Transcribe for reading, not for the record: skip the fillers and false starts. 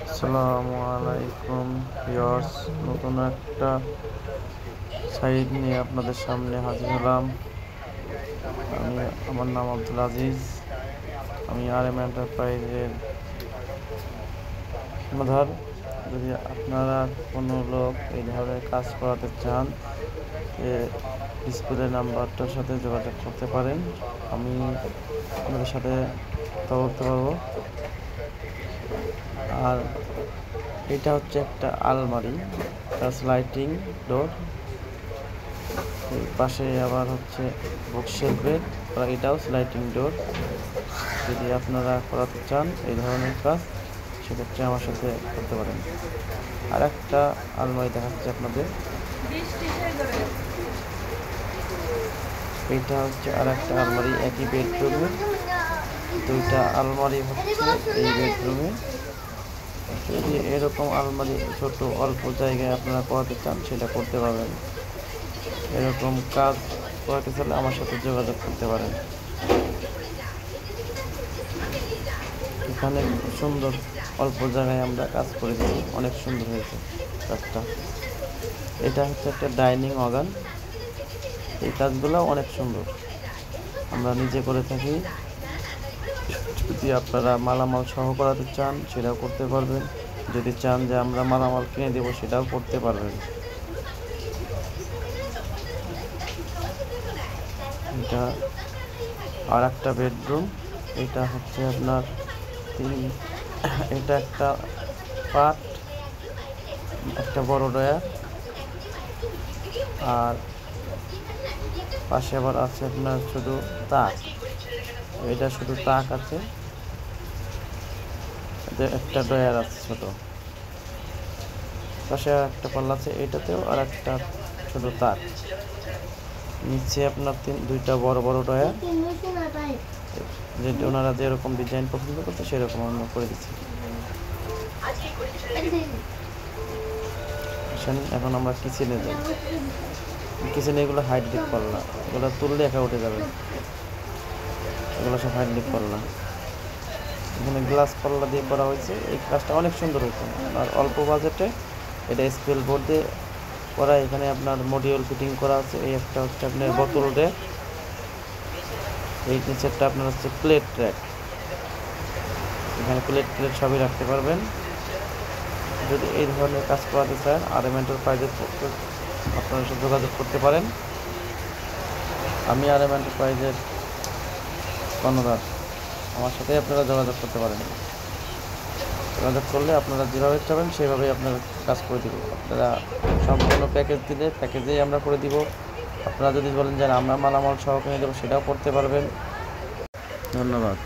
আসসালামু আলাইকুম ভিউয়ার্স, নতুন একটা সাইট নিয়ে আপনাদের সামনে হাজির হলাম। আমার নাম আব্দুল আজিজ। আমি RM এন্টারপ্রাইজের কর্ণধার। যদি আপনারা কোনো লোক এই ধরনের কাজ করাতে চান, ডিসপ্লে নাম্বারটার সাথে যোগাযোগ করতে পারেন। আমি আপনাদের সাথে কথা বলতে পারবো। আর এটা হচ্ছে একটা আলমারি, স্লাইডিং ডোর। এই পাশে আবার হচ্ছে বুকশেলফের, এটাও স্লাইডিং ডোর। যদি আপনারা করাতে চান এই ধরনের কাজ, সেক্ষেত্রে আমার সাথে করতে পারেন। আর একটা আলমারি দেখাচ্ছে আপনাদের। এইটা হচ্ছে আর একটা আলমারি, একই বেডরুমে দুইটা আলমারি হচ্ছে এই বেডরুমে। যদি এরকম আলমারি ছোট অল্প জায়গায় আপনারা করাতে চান, সেটা করতে পারবেন। এরকম কাজ করাতে চাইলে আমার সাথে যোগাযোগ করতে পারেন। এখানে সুন্দর অল্প জায়গায় আমরা কাজ করে দিচ্ছি, অনেক সুন্দর হয়েছে কাজটা। এটা হচ্ছে একটা ডাইনিং ওয়াগন। এই কাজগুলো অনেক সুন্দর, আমরা নিজে করে থাকি। যদি আপনারা মালামাল সহ করাতে চান, সেটাও করতে পারবেন। যদি চান যে আমরা মালামাল কিনে দেবো, সেটাও করতে পারবেন। এটা আর একটা বেডরুম। এটা হচ্ছে আপনার এটা একটা পাট, একটা বড় ড্রয়ার। আর পাশে আবার আছে আপনার শুধু তাক। এটা শুধু তাক আছে, একটা ড্রয়ার আছে ছোট। পাশে আর একটা পাল্লা আছে, এটাতেও আর একটা শুধু তাক। নিচে আপনার দুইটা বড় বড় ড্রয়ার। যে ওনারা যেরকম ডিজাইন পছন্দ করছে সেরকম আমরা করে দিচ্ছি। এখন আমরা কিচেনে যাই। কিচেনে এগুলো হাইট দিক পাল্লা, এগুলো তুললে একা উঠে যাবে। এগুলো সব হাইট দিক পাল্লা। এখানে গ্লাস পাল্লা দিয়ে করা হয়েছে। এই কাজটা অনেক সুন্দর হয়েছে। আর অল্প বাজেটে এটা স্পেল বোর্ড দিয়ে করা। এখানে আপনার মডিউল ফিটিং করা আছে। এই একটা হচ্ছে আপনার বোতল র্যাক। এই নিচেরটা আপনার হচ্ছে প্লেট র্যাক। এখানে প্লেট সবই রাখতে পারবেন। যদি এই ধরনের কাজ করাতে চান, RM এন্টারপ্রাইজের আপনারা সাথে যোগাযোগ করতে পারেন। আমি RM এন্টারপ্রাইজের কর্ণধার। আমার সাথে আপনারা যোগাযোগ করতে পারেন। যোগাযোগ করলে আপনারা যেভাবে চাবেন সেভাবেই আপনারা কাজ করে দিব। আপনারা সম্পূর্ণ প্যাকেজ দিলে প্যাকেজেই আমরা করে দিব। আপনারা যদি বলেন যে আমরা মালামাল সহ কিনে দেবো, সেটাও করতে পারবেন। ধন্যবাদ।